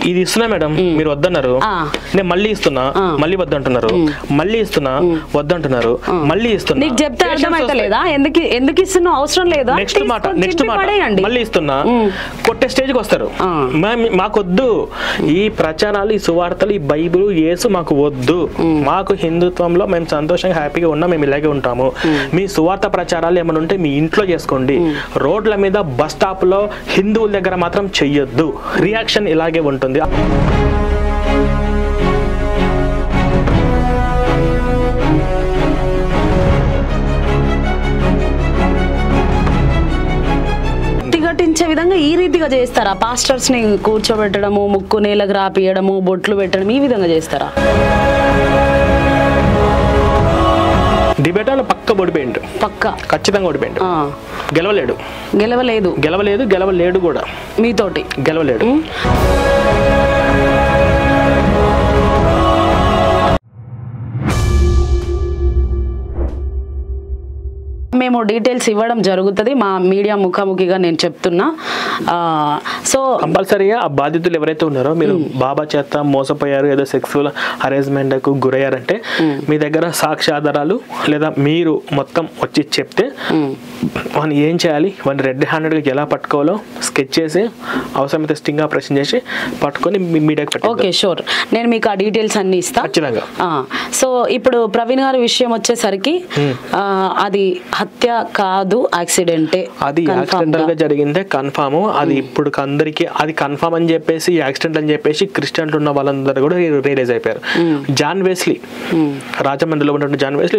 ఇది ఇస్తున్నా మేడం, మీరు వద్దన్నారు, నేను మళ్ళీ ఇస్తున్నా, మళ్ళీ వద్దంటున్నారు, మళ్ళీ ఇస్తున్నా, వద్దంటున్నారు, మళ్ళీ ఇస్తున్నా. నీకు చెప్తే అర్థమైతలేదా? ఎందుకు ఇస్తున్నా అవసరం లేదా? నెక్స్ట్ మాట మళ్ళీ ఇస్తున్నా, కొట్టే స్టేజ్కి వస్తారు. మాకొద్దు ఈ ప్రచారాలు, ఈ సువార్తలు, ఈ బైబిల్, యేసు మాకు వద్దు. మాకు హిందుత్వంలో మేము సంతోషంగా హ్యాపీగా ఉన్నాం, మేము ఇలాగే ఉంటాము. మీ సువార్త ప్రచారాలు ఏమైనా ఉంటే మీ ఇంట్లో చేసుకోండి, రోడ్ల మీద బస్ స్టాప్ లో హిందువుల దగ్గర మాత్రం చెయ్యొద్దు. రియాక్షన్ ఇలాగే ఉంటుంది. ప్రతిఘటించే విధంగా ఈ రీతిగా చేస్తారా? పాస్టర్స్ ని కూర్చోబెట్టడము, ముక్కు నేలకు రాపియడము, బొట్లు పెట్టడం, ఈ విధంగా చేస్తారా? డిబేట్ పక్క ఓడిపోయిండు, ఖచ్చితంగా ఓడిపోయిండు. గెలవలేడు కూడా మీతోటి గెలవలేడు. మేము డీటెయిల్స్ ఇవ్వడం జరుగుతుంది మా మీడియా ముఖాముఖిగా, నేను చెప్తున్నా. సో కంపల్సరీగా ఆ బాధితులు ఎవరైతే ఉన్నారో, మీరు బాబా చేత మోసపోయారు, ఏదో సెక్సువల్ హరాస్మెంట్ కు గురయ్యారంటే మీ దగ్గర సాక్ష్యాధారాలు లేదా మీరు మొత్తం వచ్చి చెప్తే వాడిని ఏం చేయాలి, వాడిని రెడ్ హ్యాండెడ్గా ఎలా పట్టుకోవాలో స్కెచ్ చేసి అవసరమైతే స్టింగ్ ఆపరేషన్ చేసి పట్టుకొని మీడియాకి పెట్టాలి. ఓకే, షూర్, నేను మీకు ఆ డీటెయిల్స్ అన్ని ఇస్తాను ఖచ్చితంగా. సో ఇప్పుడు ప్రవీణ్ గారి విషయం వచ్చేసరికి అది హత్య కాదు, యాక్సిడెంటే. అది యాక్సిడెంటల్ గా జరిగిందే కన్ఫామ్. అది ఇప్పుడు అందరికి అది కన్ఫామ్ అని చెప్పేసి, యాక్సిడెంట్ అని చెప్పేసి క్రిస్టియన్లు ఉన్న వాళ్ళందరూ కూడా రియలైజ్ అయిపోయారు. జాన్ వెస్లీ, రాజమండ్రిలో ఉన్నటువంటి John Wesley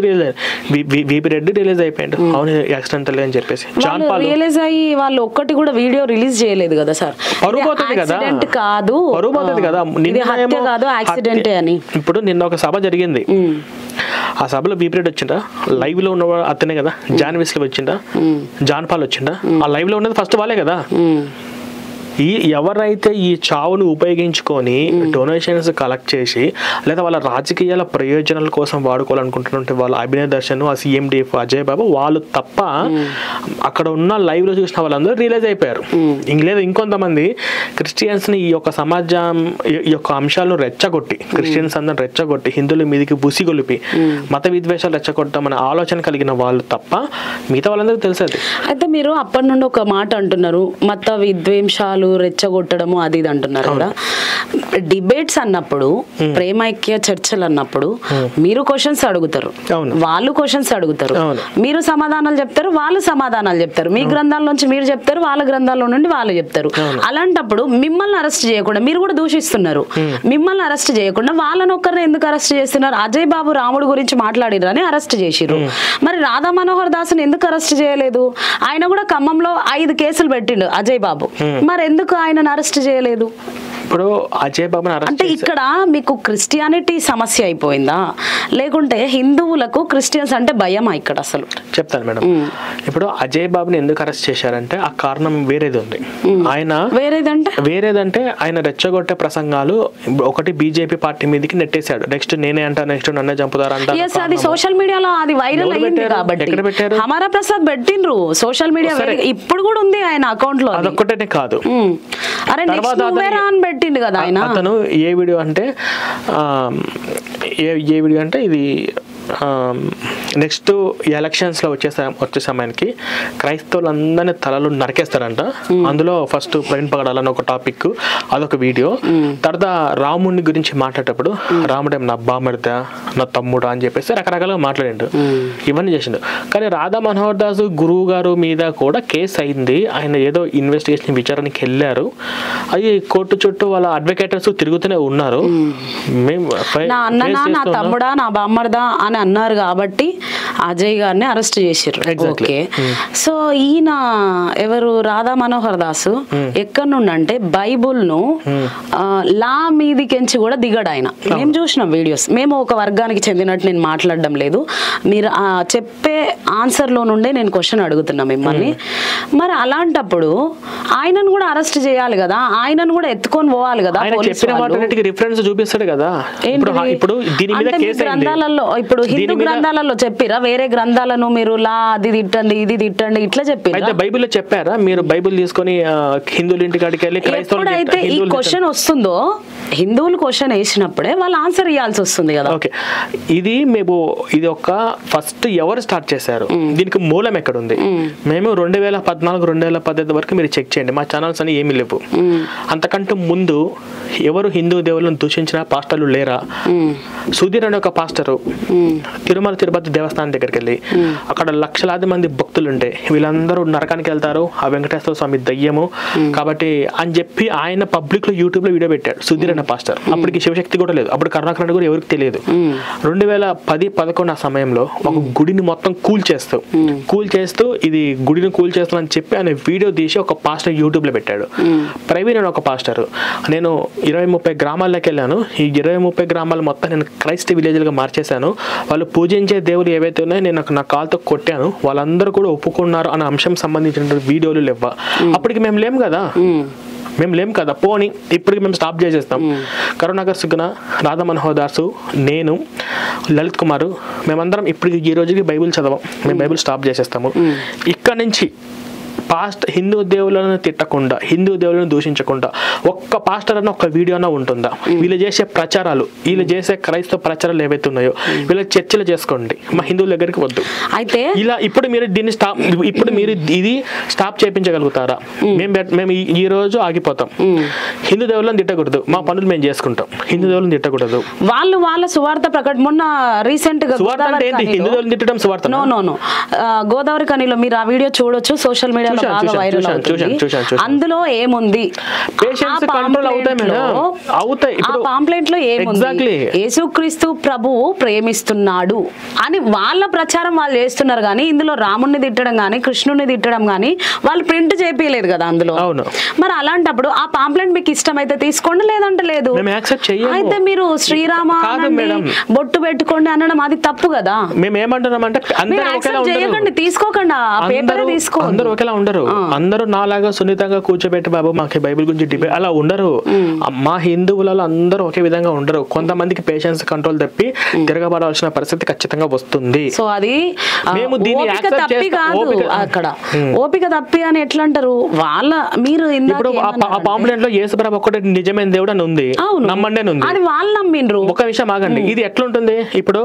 VP Reddy realise అయిపోయాడు, అవును యాక్సిడెంటల్ అని చెప్పేసి. జాన్ పాల్ రియలైజ్ అయ్యి వాళ్ళు ఒక్కటి కూడా వీడియో రిలీజ్ చేయలేదు కదా సార్. పరుపోతుంది కదా, కాదు పరుపోతుంది కదా, హత్య కాదు యాక్సిడెంటే అని. ఇప్పుడు నిన్న ఒక సభ జరిగింది, ఆ సభలో వీపీ వచ్చిందా? లైవ్ లో ఉన్న అతనే కదా. జాన్ వెస్లీ వచ్చిందా? జాన్ పాల్ వచ్చిందా? ఆ లైవ్ లో ఉన్నది ఫస్ట్ వాళ్ళే కదా. ఎవరైతే ఈ చావును ఉపయోగించుకొని డొనేషన్స్ కలెక్ట్ చేసి లేదా వాళ్ళ రాజకీయాల ప్రయోజనాల కోసం వాడుకోవాలనుకుంటుంటే వాళ్ళ అభినయ దర్శన్, ఆ CMDF అజయ్ బాబు వాళ్ళు తప్ప అక్కడ ఉన్న లైవ్ లో చూసిన వాళ్ళందరూ రియలైజ్ అయిపోయారు. లేదా ఇంకొంతమంది క్రిస్టియన్స్ ని ఈ యొక్క సమాజం ఈ యొక్క అంశాలను రెచ్చగొట్టి, క్రిస్టియన్స్ అందరూ రెచ్చగొట్టి, హిందువుల మీదకి బుసిగొలిపి మత విద్వేషాలు రెచ్చగొట్టామనే ఆలోచన కలిగిన వాళ్ళు తప్ప మిగతా వాళ్ళందరికీ తెలుసది. అయితే మీరు అప్పటి నుండి ఒక మాట అంటున్నారు, మత విద్వేషాలు రెచ్చగొట్టడము అది ఇది అంటున్నారు కదా. డిబేట్స్ అన్నప్పుడు, ప్రేమైక్య చర్చలు అన్నప్పుడు మీరు క్వశ్చన్స్ అడుగుతారు, వాళ్ళు క్వశ్చన్స్ అడుగుతారు, మీరు సమాధానాలు చెప్తారు, వాళ్ళు సమాధానాలు చెప్తారు, మీ గ్రంథాల నుంచి మీరు చెప్తారు, వాళ్ళ గ్రంథాల నుండి వాళ్ళు చెప్తారు. అలాంటప్పుడు మిమ్మల్ని అరెస్ట్ చేయకుండా, మీరు కూడా దూషిస్తున్నారు, మిమ్మల్ని అరెస్ట్ చేయకుండా వాళ్ళని ఒక్కరిని ఎందుకు అరెస్ట్ చేస్తున్నారు? అజయ్ బాబు రాముడు గురించి మాట్లాడిరని అరెస్ట్ చేసిరు, మరి రాధా మనోహర్ దాస్ని ఎందుకు అరెస్ట్ చేయలేదు? ఆయన కూడా ఖమ్మంలో 5 కేసులు పెట్టిండు అజయ్ బాబు, మరి ఎందుకు ఆయనను అరెస్ట్ చేయలేదు? ఇప్పుడు అజయ్ బాబుని అంటే ఇక్కడ మీకు క్రిస్టియానిటీ సమస్య అయిపోయిందా, లేకుంటే హిందువులకు క్రిస్టియన్స్ అంటే భయమా? ఇక్కడ అసలు చెప్తాను మేడం. ఇప్పుడు అజయ్ బాబుని ఎందుకు అరెస్ట్ చేశారంటే ఆ కారణం వేరేది ఉంది. ఆయన వేరేదంటే ఆయన రెచ్చగొట్టే ప్రసంగాలు ఒకటి బీజేపీ పార్టీ మీదకి నెట్టేశాడు. నెక్స్ట్ నేనే అంటా, నెక్స్ట్ నన్నే చంపుతారు అంట. అది సోషల్ మీడియాలో అది వైరల్ అయింది కాబట్టి. ఎక్కడ పెట్టారు? హమారా ప్రసాద్ పెట్టిండ్రు సోషల్ మీడియా, ఇప్పుడు కూడా ఉంది ఆయన అకౌంట్ లో. అదొక్కటే కాదు, అరే అని పెట్టిండు కదా ఆయన. అతను ఏ వీడియో అంటే ఇది నెక్స్ట్ ఎలక్షన్స్లో వచ్చే సమయానికి క్రైస్తవులందరినీ తలలు నరికేస్తారంట. అందులో ఫస్ట్ ప్రవీణ్ పగడాలని ఒక టాపిక్, అదొక వీడియో. తర్వాత రాముడిని గురించి మాట్లాడేటప్పుడు రాముడేం నా బామర్దా, నా తమ్ముడా అని చెప్పేసి రకరకాలుగా మాట్లాడిండు, ఇవన్నీ చేసిండు. కానీ రాధా మనోహర్ దాస్ గురువు గారు మీద కూడా కేసు అయింది. ఆయన ఏదో ఇన్వెస్టిగేషన్ విచారణకి వెళ్ళారు. అది కోర్టు చుట్టూ వాళ్ళ అడ్వకేటర్స్ తిరుగుతూనే ఉన్నారు. నా తమ్ముడా నా బామర్దా అని అన్నారు కాబట్టి అజయ్ గారిని అరెస్ట్ చేశారు. ఓకే, సో ఈయన ఎవరు? రాధా మనోహర్ దాసు ఎక్కడి నుండి అంటే బైబుల్ ను లా మీదికెంచి కూడా దిగడు ఆయన. మేము చూసినాం వీడియోస్. మేము ఒక వర్గానికి చెందినట్టు నేను మాట్లాడడం లేదు, మీరు చెప్పే ఆన్సర్ లో నుండే నేను క్వశ్చన్ అడుగుతున్నా మిమ్మల్ని. మరి అలాంటప్పుడు ఆయనను కూడా అరెస్ట్ చేయాలి కదా, ఆయనను కూడా ఎత్తుకొని పోవాలి కదా. రిఫరెన్స్ చూపిస్తాడు కదా. ఇప్పుడు గ్రంథాలలో, ఇప్పుడు హిందూ గ్రంథాలలో చెప్పిరా వేరే గ్రంథాలను మీరు లా అది తిట్టండి ఇది తిట్టండి ఇట్లా చెప్పి అయితే బైబిల్లో చెప్పారా మీరు బైబిల్ తీసుకొని హిందువుల ఇంటికాడికి వెళ్ళి ఎప్పుడైతే ఈ క్వశ్చన్ వస్తుందో హిందువులు క్వశ్చన్ వేసినప్పుడే వాళ్ళు ఆన్సర్ ఇవ్వాల్సి వస్తుంది కదా. ఓకే, ఇది ఇది ఒక ఫస్ట్ ఎవరు స్టార్ట్ చేశారు, దీనికి మూలం ఎక్కడ ఉంది? మేము 2014 2015 వరకు మీరు చెక్ చేయండి, మా ఛానల్స్ అని ఏమీ లేవు. అంతకంటే ముందు ఎవరు హిందూ దేవులను దూషించిన పాస్టర్లు లేరా? సుధీర్ అనే ఒక పాస్టరు తిరుమల తిరుపతి దేవస్థానం దగ్గరికి వెళ్ళి అక్కడ లక్షలాది మంది భక్తులుంటే వీళ్ళందరూ నరకానికి వెళ్తారు, ఆ వెంకటేశ్వర స్వామి దయ్యము కాబట్టి అని చెప్పి ఆయన పబ్లిక్ లో యూట్యూబ్ లో వీడియో పెట్టాడు సుధీర్ అనే పాస్టర్. అప్పటికి శివశక్తి కూడా లేదు, అప్పుడు కరుణాకర్ రెడ్డి కూడా ఎవరికి తెలియదు. 2010-11 ఆ సమయంలో ఒక గుడిని మొత్తం కూల్ చేస్తూ ఇది గుడిని కూల్ చేస్తానని చెప్పి ఆయన వీడియో తీసి ఒక పాస్టర్ యూట్యూబ్ లో పెట్టాడు. ప్రవీణ్ అని ఒక పాస్టర్, నేను 20-30 గ్రామాల్లోకి వెళ్ళాను, ఈ 20-30 గ్రామాలు మొత్తం నేను క్రైస్ట్ విలేజ్లుగా మార్చేశాను, వాళ్ళు పూజించే దేవులు ఏవైతే ఉన్నాయో నేను నా కాల్తో కొట్టాను, వాళ్ళందరూ కూడా ఒప్పుకున్నారు అనే అంశం సంబంధించిన వీడియోలు లేవా? అప్పటికి మేము లేం కదా పోని ఇప్పటికి మేము స్టాప్ చేసేస్తాం. కరుణాకర్ సుగ్న, రాధా మనోహర్ దాసు, నేను, లలిత్ కుమార్ మేమందరం ఇప్పటికి ఈ రోజుకి బైబిల్ చదవం, మేము బైబిల్ స్టాప్ చేసేస్తాము. ఇక్కడ నుంచి హిందూ దేవులను తిట్టకుండా హిందూ దేవులను దూషించకుండా ఒక్క పాస్టర్ అన్న ఒక్క వీడియో అన్న ఉంటుందా? వీళ్ళు చేసే ప్రచారాలు, వీళ్ళు చేసే క్రైస్తవ ప్రచారాలు ఏవైతే ఉన్నాయో వీళ్ళ చర్చలు చేసుకోండి, మా హిందువుల దగ్గరికి వద్దు. అయితే ఇలా ఇప్పుడు మీరు ఇది స్టాప్ చేయించగలుగుతారా? మేము ఈ రోజు ఆగిపోతాం, హిందూ దేవులను తిట్టకూడదు, మా పనులు మేము చేసుకుంటాం, హిందూ దేవులను తిట్టకూడదు. వాళ్ళ సువార్త ప్రకటన మొన్న రీసెంట్ గా హిందూ దేవులను తిట్టడం సువార్త గోదావరి కనిలో మీరు ఆ వీడియో చూడొచ్చు, సోషల్ మీడియా అందులో ఏముంది, పాంప్లెంట్ లో ఏముంది, యేసుక్రీస్తు ప్రభువు ప్రేమిస్తున్నాడు అని వాళ్ళ ప్రచారం వాళ్ళు చేస్తున్నారు కానీ ఇందులో రాముణ్ణి తిట్టడం గానీ కృష్ణుని తిట్టడం గానీ వాళ్ళు ప్రింట్ చేపియలేదు కదా అందులో. మరి అలాంటప్పుడు ఆ పాంప్లెంట్ మీకు ఇష్టమైతే తీసుకోండి, లేదంటే లేదు. అయితే మీరు శ్రీరామ బొట్టు పెట్టుకోండి అనడం అది తప్పు కదా. మేము ఏమంటున్నామంటే చేయకండి, తీసుకోకండి, ఆ పేపర్ తీసుకోండి. ఉండరు అందరూ నాలాగా సున్నితంగా కూర్చోబెట్టి బాబు మాకు బైబిల్ గురించి డిబేట్ అలా ఉండరు. మా హిందువులలో అందరూ ఒకే విధంగా ఉండరు, కొంతమందికి పేషెన్స్ కంట్రోల్ తప్పి తిరగబడాల్సిన పరిస్థితి ఖచ్చితంగా వస్తుంది. సో అది మేము అక్కడ ఓపిక తప్పి అని ఎట్లా అంటారు వాళ్ళ. మీరు ఇప్పుడు ఆ పాంప్లెంట్ లో యేసుప్రభు ఒక్కటే నిజమైన దేవుడు అని ఉంది, నమ్మండి అని ఉంది, అది వాళ్ళు నమ్మిండ్రు. ఒక విషయం ఆగండి, ఇది ఎట్లుంటుంది ఇప్పుడు?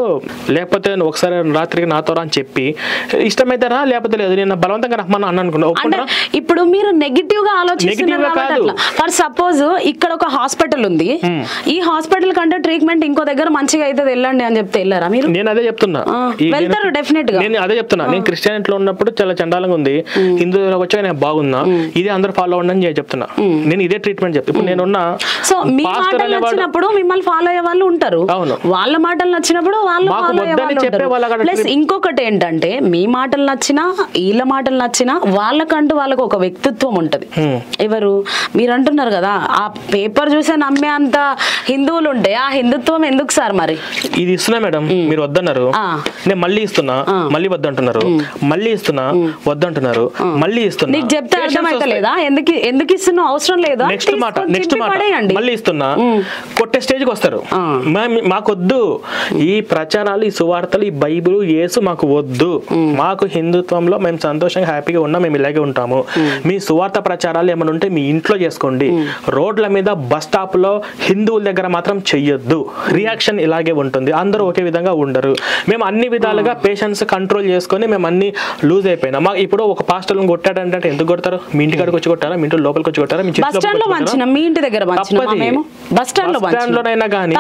లేకపోతే ఒకసారి రాత్రికి నాతో అని చెప్పి ఇష్టమైతే రా, లేకపోతే లేదు, నేను బలవంతంగా రమ్మని అన్నాను. ఇప్పుడు మీరు నెగిటివ్ గా ఆలోచిస్తున్నారు. ఫర్ సపోజ్ ఇక్కడ ఒక హాస్పిటల్ ఉంది, ఈ హాస్పిటల్ కంటే ట్రీట్మెంట్ ఇంకో దగ్గర మంచిగా అయితే వెళ్ళండి అని చెప్తే వెళ్ళారా మీరు? నేను అదే చెప్తున్నా, వెళ్తారు డెఫినెట్ గా. నేను అదే చెప్తున్నా, నేను క్రిస్టియానిటీలో ఉన్నప్పుడు చాలా చండాలంగా ఉంది, హిందూలో వచ్చాక నేను బాగున్నా, ఇదే అందరూ ఫాలో అవ్వండి అని చెప్తున్నా. నేను ఇదే ట్రీట్మెంట్ చెప్తా. ఇప్పుడు నేనున్నా, సో మీ మాటలు నచ్చినప్పుడు మిమ్మల్ని ఫాలో అయ్యే వాళ్ళు ఉంటారు, వాళ్ళ మాటలు నచ్చినప్పుడు వాళ్ళు ఫాలో అయ్యే వాళ్ళు ఉంటారు. ప్లస్ ఇంకొకటి ఏంటంటే మీ మాటలు నచ్చినా వీళ్ళ మాటలు నచ్చినా వాళ్ళకంటూ వాళ్ళకు ఒక వ్యక్తిత్వం ఉంటది. ఎవరు మీరు అంటున్నారు కదా ఆ పేపర్ చూసే నమ్మే అంత హిందువులు ఉంటే ఆ హిందుత్వం ఎందుకు సార్? మరి ఇది ఇస్తున్నా మేడం, మీరు వద్దన్నారు, నేను మళ్ళీ ఇస్తున్నా, మళ్ళీ వద్దంటున్నారు, మళ్ళీ ఇస్తున్నా వద్దంటున్నారు, మళ్ళీ ఇస్తున్నా. నీకు చెప్తే అర్థమైతే లేదా ఎందుకు ఇస్తున్నావు? అవసరం లేదా? నెక్స్ట్ మాట మళ్ళీ ఇస్తున్నా, కొట్టే స్టేజ్కి వస్తారు. మాకొద్దు ఈ ప్రచారాలు, ఈ సువార్తలు, ఈ బైబిల్, యేసు మాకు వద్దు. మాకు హిందుత్వంలో మేము సంతోషంగా హ్యాపీగా ఉన్నాం, మేము ఇలాగే ఉంటాము. మీ సువార్త ప్రచారాలు ఏమైనా ఉంటే మీ ఇంట్లో చేసుకోండి, రోడ్ల మీద బస్ స్టాప్ లో హిందువుల దగ్గర మాత్రం చెయ్యొద్దు. రియాక్షన్ ఇలాగే ఉంటుంది, అందరూ ఒకే విధంగా ఉండరు. మేము అన్ని విధాలుగా పేషెన్స్ కంట్రోల్ చేసుకొని మేము అన్ని లూజ్ అయిపోయినా. మాకు ఇప్పుడు ఒక పాస్టర్లను కొట్టాడంటే ఎందుకు కొడతారు? మీ ఇంటి కాడికి వచ్చి కొట్టారా? మీ ఇంటి లోపలికి వచ్చి కొట్టారా? మీ ఇంటి దగ్గర లోనైనా కానీ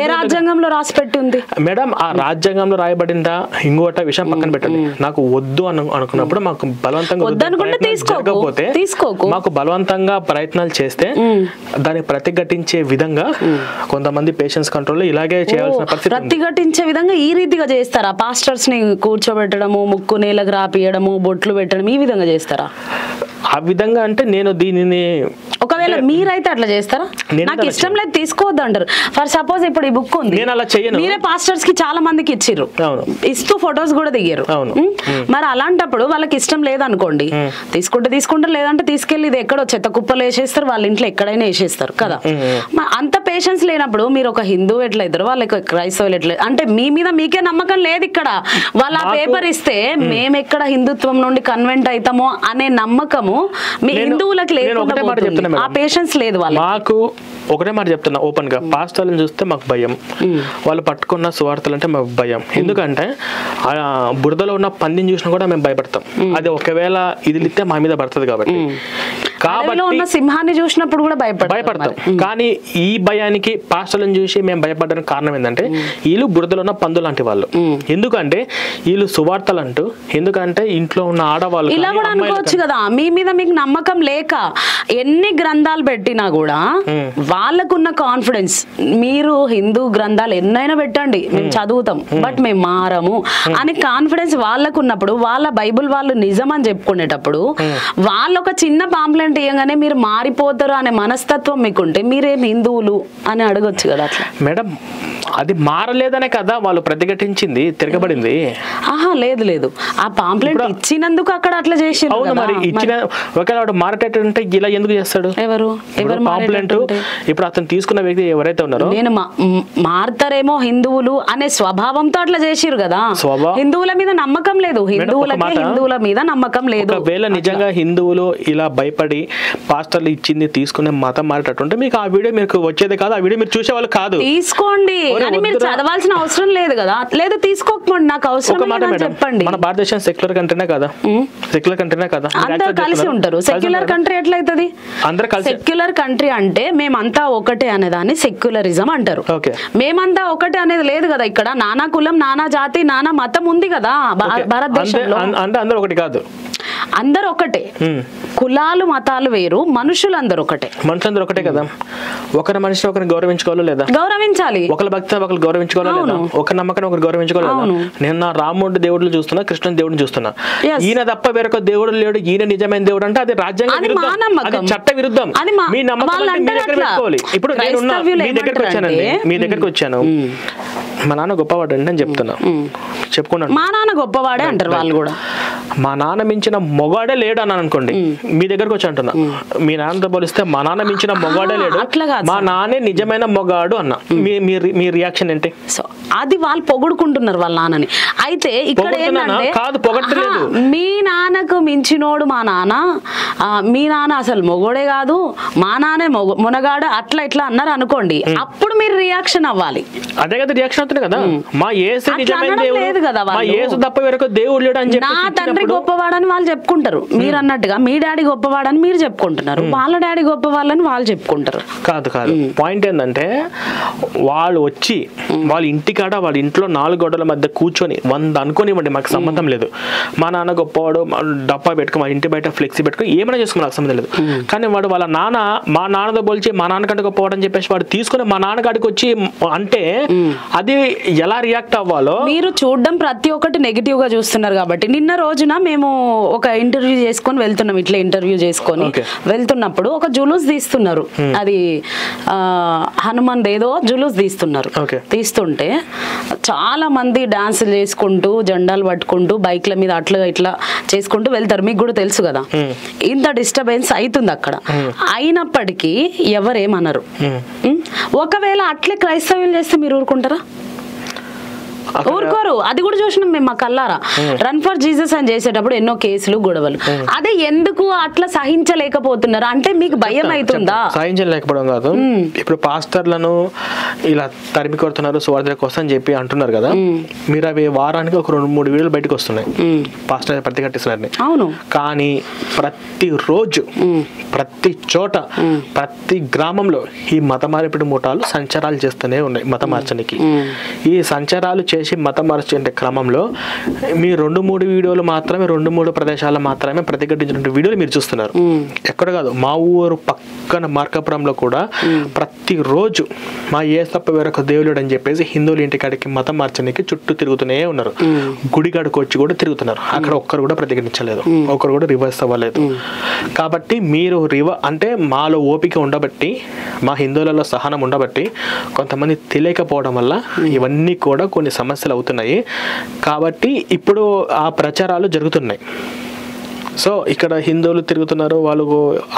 ఏ రాజ్యాంగంలో రాసి పెట్టింది మేడం? ఆ రాజ్యాంగంలో రాయబడిందా? ఇంకోట విషయం పక్కన పెట్టండి. నాకు వద్దు అనుకున్నప్పుడు మాకు బలవంతంగా మాకు బలవంతంగా ప్రయత్నాలు చేస్తే దాన్ని ప్రతిఘటించే విధంగా కొంతమంది పేషెన్స్ కంట్రోల్ ఇలాగే చేయాల్సిన పరిస్థితి. ప్రతిఘటించే విధంగా ఈ రీతిగా చేస్తారా? పాస్టర్స్ ని కూర్చోబెట్టడము, ముక్కు నేలకు రాపియడము, బొట్లు పెట్టడం, ఈ విధంగా చేస్తారా? ఆ విధంగా అంటే నేను దీనిని ఒకవేళ మీరైతే అట్లా చేస్తారా? నాకు ఇష్టం లేదు తీసుకోవద్దు అంటారు. ఫర్ సపోజ్ ఇప్పుడు ఈ బుక్ ఉంది, నేను అలా చేయను. మీరే పాస్టర్స్ కి చాలా మందికి ఇచ్చిర్రు, ఇస్తూ ఫొటోస్ కూడా దిగారు. మరి అలాంటప్పుడు వాళ్ళకి ఇష్టం లేదనుకోండి, తీసుకుంటారు, లేదంటే తీసుకెళ్లి ఇది ఎక్కడో చెత్త కుప్పలు వేసేస్తారు, వాళ్ళ ఇంట్లో ఎక్కడైనా వేసేస్తారు కదా. అంత పేషెన్స్ లేనప్పుడు మీరు ఒక హిందూ ఎట్లయితారు, వాళ్ళకి క్రైస్తవులు ఎట్లయితారు అంటే మీ మీద మీకే నమ్మకం లేదు ఇక్కడ. వాళ్ళు ఆ పేపర్ ఇస్తే మేము ఎక్కడ హిందుత్వం నుండి కన్వెంట్ అవుతామో అనే నమ్మకము మీ హిందువులకు లేదు, ఆ పేషెన్స్ లేదు వాళ్ళకి. మాకు ఒకటే మాట చెప్తున్నా ఓపెన్ గా, పాస్టర్లను చూస్తే మాకు భయం, వాళ్ళు పట్టుకున్న సువార్తలు అంటే మాకు భయం. ఎందుకంటే బురదలో ఉన్న పందిని చూసినా కూడా మేము భయపడతాం, అది ఒకవేళ ఇదిలిస్తే మా మీద పడుతుంది కాబట్టి. ఉన్న సింహాన్ని చూసినప్పుడు కూడా భయపడతాం. కానీ ఈ భయానికి పాస్టర్లను చూసి మేము భయపడడానికి కారణం ఏంటంటే వీళ్ళు బురదలో ఉన్న పందులు లాంటి వాళ్ళు. ఎందుకంటే వీళ్ళు సువార్తలు అంటూ, ఎందుకంటే ఇంట్లో ఉన్న ఆడవాళ్ళు ఇలా కూడా అనుకోవచ్చు కదా, మీ మీద మీకు నమ్మకం లేక ఎన్ని గ్రంథాలు పెట్టినా కూడా వాళ్ళకున్న కాన్ఫిడెన్స్, మీరు హిందూ గ్రంథాలు ఎన్నైనా పెట్టండి మేము చదువుతాం బట్ మేము మారము అని కాన్ఫిడెన్స్ వాళ్ళకున్నప్పుడు, వాళ్ళ బైబుల్ వాళ్ళు నిజం అని చెప్పుకునేటప్పుడు వాళ్ళు ఒక చిన్న పాంప్లెంట్ ఇయ్యగానే మీరు మారిపోతారు అనే మనస్తత్వం మీకుంటే మీరేం హిందువులు అని అడగొచ్చు కదా. అట్లా మేడం అది మారలేదనే కదా వాళ్ళు ప్రతిఘటించింది, తిరగబడింది. ఆహా లేదు లేదు, ఆ పాంప్లెంట్ ఇచ్చినందుకు అక్కడ అట్లా చేసి. అవును మరి ఇచ్చిన ఒకవేళ మారేటంటే ఇలా ఎందుకు చేస్తాడు? ఎవరు పాంప్లెంట్ ఇప్పుడు అతను తీసుకున్న వ్యక్తి ఎవరైతే ఉన్నారో నేను మారతారేమో హిందువులు అనే స్వభావంతో అట్లా చేసిరు కదా. హిందువుల మీద నమ్మకం లేదు, హిందువుల మీద నమ్మకం లేదు. ఒకవేళ నిజంగా హిందువులు ఇలా భయపడి పాస్టర్లు ఇచ్చింది తీసుకునే మతం మారేటట్టుంటే మీకు ఆ వీడియో మీకు వచ్చేది కాదు, ఆ వీడియో మీరు చూసేవాళ్ళు కాదు. తీసుకోండి కానీ మీరు చదవాల్సిన అవసరం లేదు కదా, లేదు తీసుకోకపోండి, నాకు అవసరం చెప్పండి. మన భారతదేశం సెక్యులర్ కంట్రీనే కదా, సెక్యులర్ కంట్రీనే కదా, అందరూ కలిసి ఉంటారు. సెక్యులర్ కంట్రీ ఎట్లయితది? అందరూ కలిసి. సెక్యులర్ కంట్రీ అంటే మేమంతా ఒకటే అనేదాన్ని సెక్యులరిజం అంటారు. మేమంతా ఒకటే అనేది లేదు కదా, ఇక్కడ నానా కులం, నానా జాతి, నానా మతం ఉంది కదా భారతదేశంలో. అంటే అందరూ ఒకటి కాదు, అందరు ఒకటే, కులాలు మతాలు వేరు, మనుషులందరూ ఒకటే. మనుషులందరూ ఒకటే కదా. ఒకరి మనిషిని ఒకరిని గౌరవించుకోవాలో లేదా? గౌరవించాలి. ఒకరి భక్తి ఒకరు గౌరవించుకోవాలో లేదా? ఒకరి నమ్మకాన్ని ఒకరు గౌరవించుకోవాలి లేదా? నేను నా రాముడి దేవుడిని చూస్తున్నా, కృష్ణుని దేవుడిని చూస్తున్నా, ఈయన తప్ప వేరొక దేవుడు లేడు, ఈయన నిజమైన దేవుడు అంటే అది రాజ్యాంగ విరుద్ధం, చట్ట విరుద్ధం. మీ నమ్మకం మీ దగ్గర పెట్టుకోవాలి. ఇప్పుడు నేను మీ దగ్గరికి వచ్చానండి, మీ దగ్గరికి వచ్చాను, మా నాన్న గొప్పవాడు అండి అని చెప్తున్నా, చెప్పుకున్నాను మా నాన్న గొప్పవాడే అంటారు వాళ్ళు కూడా. మా నాన్న మించిన మొగాడే లేడు అన్నాను అనుకోండి, మీ దగ్గరకు వచ్చి అంటున్నా, మీ నాన్నతో పోలిస్తే మా నాన్న మించిన మొగాడే లేడు, మా నాన్నే నిజమైన మొగాడు అన్న, మీ రియాక్షన్ ఏంటి? సో అది వాళ్ళు పొగుడుకుంటున్నారు వాళ్ళ నాన్నని. అయితే ఇక్కడ ఏంటంటే కాదు, పొగడలేదు. మీ నాన్నకు మించినోడు మా నాన్న, మీ నాన్న అసలు మొగోడే కాదు, మా నాన్నే మునగాడు, అట్లా ఇట్లా అన్నారు అనుకోండి, అప్పుడు మీరు రియాక్షన్ అవ్వాలి. అదే కదా రియాక్షన్ అవుతుంది కదా. మా యేసు నిజమైన దేవుడు కదా, మా యేసు తప్ప వేరొక దేవుడు లేడు అని చెప్పి, నా తండ్రి గొప్పవాడని వాళ్ళు చెప్పుకుంటారు, మీరు అన్నట్టుగా మీ డాడీ గొప్పవాడని మీరు చెప్పుకుంటున్నారు, వాళ్ళ డాడీ గొప్పవాళ్ళని వాళ్ళు చెప్పుకుంటారు. కాదు కాదు, పాయింట్ ఏంటంటే వాళ్ళు వచ్చి వాళ్ళ ఇంటికాడ వాళ్ళ ఇంట్లో 4 గోడల మధ్య కూర్చొని 100 అనుకోనివ్వండి, మాకు సంబంధం లేదు, మా నాన్న గొప్పవాడు, డబ్బా పెట్టుకుని మా ఇంటి బయట ఫ్లెక్సీ పెట్టుకుని ఏమైనా చేసుకుని నాకు సంబంధం లేదు, కానీ వాడు వాళ్ళ నాన్న మా నాన్నతో పోల్చి మా నాన్నకంటే గొప్పవాడు అని చెప్పేసి వాడు తీసుకుని మా నాన్నగాడికి వచ్చి అంటే అది ఎలా రియాక్ట్ అవ్వాలో. మీరు చూడడం ప్రతి ఒక్కటి నెగిటివ్ గా చూస్తున్నారు కాబట్టి, నిన్న రోజున మేము ఒక ఇంటర్వ్యూ చేసుకొని వెళ్తున్నాం, ఇట్లా ఇంటర్వ్యూ చేసుకొని వెళ్తున్నప్పుడు ఒక జులూస్ తీస్తున్నారు, అది హనుమాన్ ఏదో జులూస్ తీస్తున్నారు, తీస్తుంటే చాలా మంది డాన్సులు చేసుకుంటూ జెండాలు పట్టుకుంటూ బైక్ల మీద అట్లా ఇట్లా చేసుకుంటూ వెళ్తారు, మీకు కూడా తెలుసు కదా. ఇంత డిస్టర్బెన్స్ అవుతుంది అక్కడ, అయినప్పటికీ ఎవరేమనరు. ఒకవేళ అట్లే క్రైస్తవులు చేస్తే మీరు ఊరుకుంటారా? ఊరుకోరు. అది కూడా చూసినాం మేము మా కల్లారా. రన్ ఫర్ జీసస్ అని చేసేటప్పుడు ఎన్నో కేసులు గొడవలు. అదే ఎందుకు అట్లా సహించలేకపోతున్నారు అంటే మీకు భయం అవుతుందా? సహించలేకపోవడం కాదు, ఇప్పుడు పాస్టర్లను ఇలా తరిమి కొడుతున్నారు సువార్త కోసం చెప్పి అంటున్నారు కదా, మీరు అవి వారానికి ఒక 2-3 వీడియోలు బయటకు వస్తున్నాయి పాస్టర్ ప్రతిఘటిస్తున్నారని. అవును, కానీ ప్రతిరోజు ప్రతి చోట ప్రతి గ్రామంలో ఈ మత మార్పిడి ముఠాలు సంచారాలు చేస్తూనే ఉన్నాయి. మత మార్చడానికి ఈ సంచారాలు చేసి మత మార్చే క్రమంలో మీ 2-3 వీడియోలు మాత్రమే 2-3 ప్రదేశాలు మాత్రమే ప్రతిఘటించిన వీడియోలు మీరు చూస్తున్నారు. ఎక్కడ కాదు, మా ఊరు పక్కన మార్కాపురంలో కూడా ప్రతిరోజు మా ఏ తప్ప వేరొక దేవుడు అని చెప్పేసి హిందువుల ఇంటికాడికి మతం మార్చడానికి చుట్టూ తిరుగుతూనే ఉన్నారు. గుడికాడికి వచ్చి కూడా తిరుగుతున్నారు. అక్కడ ఒక్కరు కూడా ప్రతిఘటించలేదు, ఒక్కరు కూడా రివర్స్ అవ్వలేదు. కాబట్టి మీరు అంటే మాలో ఓపిక ఉండబట్టి, మా హిందువులలో సహనం ఉండబట్టి, కొంతమంది తెలియకపోవడం వల్ల ఇవన్నీ కూడా కొన్ని సమస్యలు అవుతున్నాయి. కాబట్టి ఇప్పుడు ఆ ప్రచారాలు జరుగుతున్నాయి. సో ఇక్కడ హిందువులు తిరుగుతున్నారు, వాళ్ళు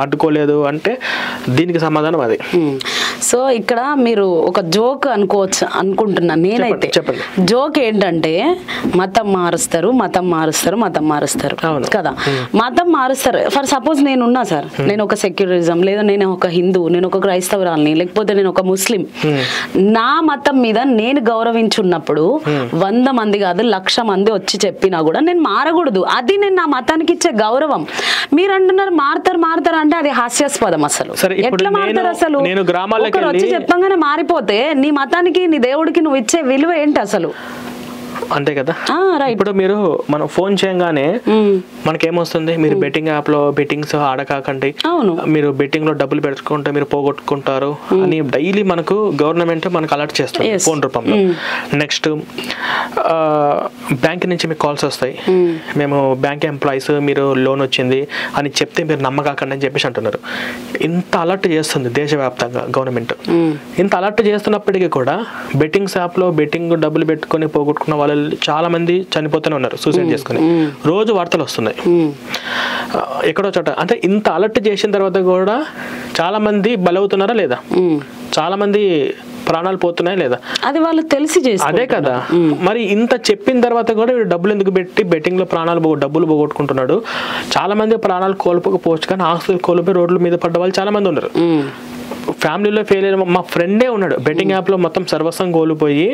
అడ్డుకోలేదు అంటే దీనికి సమాధానం అది. సో ఇక్కడ మీరు ఒక జోక్ అనుకోవచ్చు అనుకుంటున్నా నేనైతే. జోక్ ఏంటంటే మతం మారుస్తారు కదా, మతం మారుస్తారు. ఫర్ సపోజ్ నేనున్నా సార్, నేను ఒక సెక్యులరిజం, లేదా నేను ఒక హిందూ, నేను ఒక క్రైస్తవురాల్ని, లేకపోతే నేను ఒక ముస్లిం, నా మతం మీద నేను గౌరవించున్నప్పుడు 100 మంది కాదు 1,00,000 మంది వచ్చి చెప్పినా కూడా నేను మారకూడదు. అది నేను నా మతానికి ఇచ్చే గౌరవం. మీరు అంటున్నారు మారుతారు అంటే అది హాస్యాస్పదం. అసలు ఎట్లా మారుతారు? అసలు ఒకరు వచ్చి చెప్పంగానే మారిపోతే నీ మతానికి నీ దేవుడికి నువ్వు ఇచ్చే విలువ ఏంటి అసలు? అంతే కదా. ఇప్పుడు మీరు మనం ఫోన్ చేయగానే మనకేమొస్తుంది, మీరు బెట్టింగ్ యాప్ లో బెట్టింగ్స్ ఆడకాకండి, మీరు బెట్టింగ్ లో డబ్బులు పెట్టుకుంటే మీరు పోగొట్టుకుంటారు అని డైలీ మనకు గవర్నమెంట్ మనకు అలర్ట్ చేస్తుంది ఫోన్ రూపంలో. నెక్స్ట్ బ్యాంక్ నుంచి మీకు కాల్స్ వస్తాయి, మేము బ్యాంక్ ఎంప్లాయీస్, మీరు లోన్ వచ్చింది అని చెప్తే మీరు నమ్మకాకండి అని చెప్పేసి అంటున్నారు. ఇంత అలర్ట్ చేస్తుంది దేశవ్యాప్తంగా గవర్నమెంట్. ఇంత అలర్ట్ చేస్తున్నప్పటికీ కూడా బెట్టింగ్స్ యాప్ లో బెట్టింగ్ డబ్బులు పెట్టుకొని పోగొట్టుకున్న వాళ్ళు చాలా మంది చనిపోతూనే ఉన్నారు, సూసైడ్ చేసుకుని. రోజు వార్తలు వస్తున్నాయి ఎక్కడో చోట. అంటే ఇంత అలర్ట్ చేసిన తర్వాత కూడా చాలా మంది బలవుతున్నారా లేదా? చాలా మంది ప్రాణాలు పోతున్నాయి లేదా? అది వాళ్ళు తెలిసి చేసి. అదే కదా. మరి ఇంత చెప్పిన తర్వాత కూడా డబ్బులు ఎందుకు పెట్టి బెట్టింగ్ లో డబ్బులు పోగొట్టుకుంటున్నాడు? చాలా మంది ప్రాణాలు కోల్పోకపోవచ్చు, కానీ ఆస్తులు కోల్పోయి రోడ్ల మీద పడ్డ వాళ్ళు చాలా మంది ఉన్నారు. ఫ్యామిలీలో ఫెయిల్ అయిన మా ఫ్రెండే ఉన్నాడు, బెట్టింగ్ యాప్ లో మొత్తం సర్వస్వం కోల్పోయి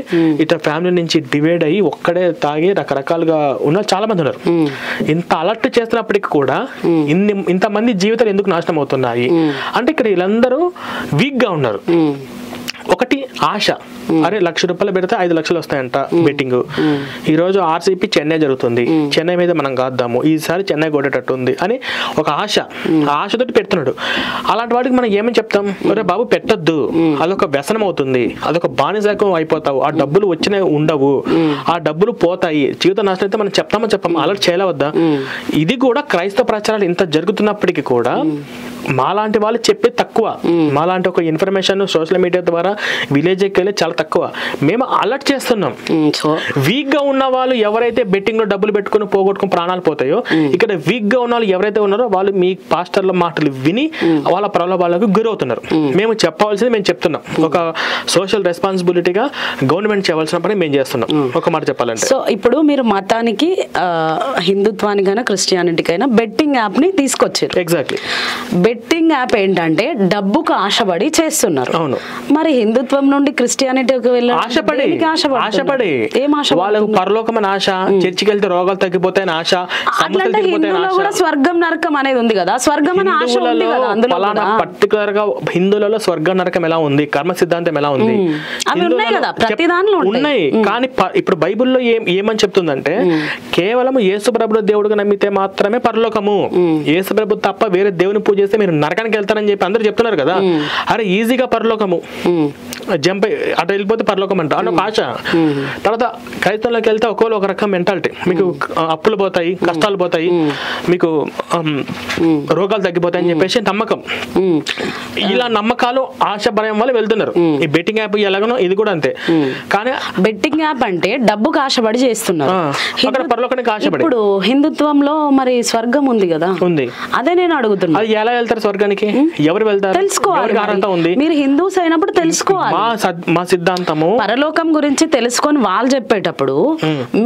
ఇతర ఫ్యామిలీ నుంచి డివైడ్ అయ్యి ఒక్కడే తాగి రకరకాలుగా ఉన్న చాలా మంది ఉన్నారు. ఇంత అలర్ట్ చేస్తున్నప్పటికీ కూడా ఇంతమంది జీవితాలు ఎందుకు నాశనం అవుతున్నాయి అంటే ఇక్కడ వీళ్ళందరూ వీక్ గా ఉన్నారు. ఒకటి ఆశ, అరే 1,00,000 రూపాయలు పెడితే 5 లక్షలు వస్తాయంట బెట్టింగ్. ఈ రోజు ఆర్సీపీ చెన్నై జరుగుతుంది, చెన్నై మీద మనం కాద్దాము, ఈసారి చెన్నై కొట్టేటట్టు ఉంది అని ఒక ఆశ, ఆశతోటి పెడుతున్నాడు. అలాంటి వాటికి మనం ఏమని చెప్తాం? అరే బాబు పెట్టొద్దు, అదొక వ్యసనం అవుతుంది, అదొక బానిసకం అయిపోతావు, ఆ డబ్బులు వచ్చినవి ఉండవు, ఆ డబ్బులు పోతాయి, జీవిత నాశనం అయితే మనం చెప్తామో చెప్పాము, అలర్ట్ చేయలేవద్దా? ఇది కూడా క్రైస్తవ ప్రచారాలు ఇంత జరుగుతున్నప్పటికీ కూడా మాలాంటి వాళ్ళు చెప్పే తక్కువ. మాలాంటి ఒక ఇన్ఫర్మేషన్ సోషల్ మీడియా ద్వారా విలేజ్కి వెళ్ళి చాలా తక్కువ. మేము అలర్ట్ చేస్తున్నాం. వీక్ గా ఉన్న వాళ్ళు ఎవరైతే బెట్టింగ్ లో డబ్బులు పెట్టుకుని పోగొట్టుకుని ప్రాణాలు పోతాయో, ఇక్కడ వీక్ గా ఉన్న వాళ్ళు ఎవరైతే ఉన్నారో వాళ్ళు మీ పాస్టర్ల మాటలు విని వాళ్ళ ప్రలోభాలకు గురవుతున్నారు. మేము చెప్పవలసింది మేము చెప్తున్నాం. ఒక సోషల్ రెస్పాన్సిబిలిటీగా గవర్నమెంట్ చేయవలసిన పని మేము చేస్తున్నాం. ఒక మాట చెప్పాలంటే, సో ఇప్పుడు మీరు మతానికి హిందుత్వానికైనా క్రిస్టియానిటీకైనా బెట్టింగ్ యాప్ ని తీసుకొచ్చారు. ఎగ్జాక్ట్లీ. బెట్టింగ్ యాప్ ఏంటంటే డబ్బుకు ఆశపడి చేస్తున్నారు. అవును. మరి హిందుత్వం నుండి క్రిస్టియానిటీకి ఆశపడి వాళ్ళకు పరలోకమని ఆశ, చర్చికి వెళ్తే రోగాలు తగ్గిపోతాయని ఆశ, కూడా స్వర్గం నరకం అనేది ఉంది కదా, స్వర్గం అనే ఆశ ఉంది కదా అందులో. పర్టికులర్ గా హిందువులలో స్వర్గం నరకం ఎలా ఉంది, కర్మ సిద్ధాంతం ఎలా ఉంది, అవి ఉన్నాయి కదా, ప్రతి దానిలో ఉన్నాయి. కానీ ఇప్పుడు బైబిల్లో ఏమని చెప్తుందంటే కేవలం యేసు ప్రభు దేవుడుగా నమ్మితే మాత్రమే పరలోకము, యేసు ప్రభు తప్ప వేరే దేవుని పూజ చేస్తే మీరు నరకానికి వెళ్తారని చెప్పి అందరూ చెప్తున్నారు కదా. అరే ఈజీగా పరలోకము జంప్ అటు వెళ్ళిపోతే పరలోకం అంట అని ఒక ఆశ. తర్వాత క్రైస్తవంలోకి వెళ్తే ఒక్కోళ్ళు ఒక రకం మెంటాలిటీ, మీకు అప్పులు పోతాయి, కష్టాలు పోతాయి, మీకు రోగాలు తగ్గిపోతాయి అని చెప్పేసి నమ్మకం. ఇలా నమ్మకాలు ఆశ భయం వల్ల వెళ్తున్నారు. ఈ బెట్టింగ్ యాప్ ఎలాగనో ఇది కూడా అంతే. కానీ బెట్టింగ్ యాప్ అంటే డబ్బుకు ఆశపడి చేస్తున్నారు, పరలోకానికి ఆశపడి. ఇప్పుడు హిందుత్వంలో మరి స్వర్గం ఉంది కదా, ఉంది. అదే నేను అడుగుతున్నా, అది ఎలా వెళ్తారు స్వర్గానికి? ఎవరు వెళ్తారు? తెలుసుకోవాలి. మీరు హిందూస్ అయినప్పుడు తెలుసుకోవాలి. మా సిద్ధాంతము పరలోకం గురించి తెలుసుకొని వాళ్ళు చెప్పేటప్పుడు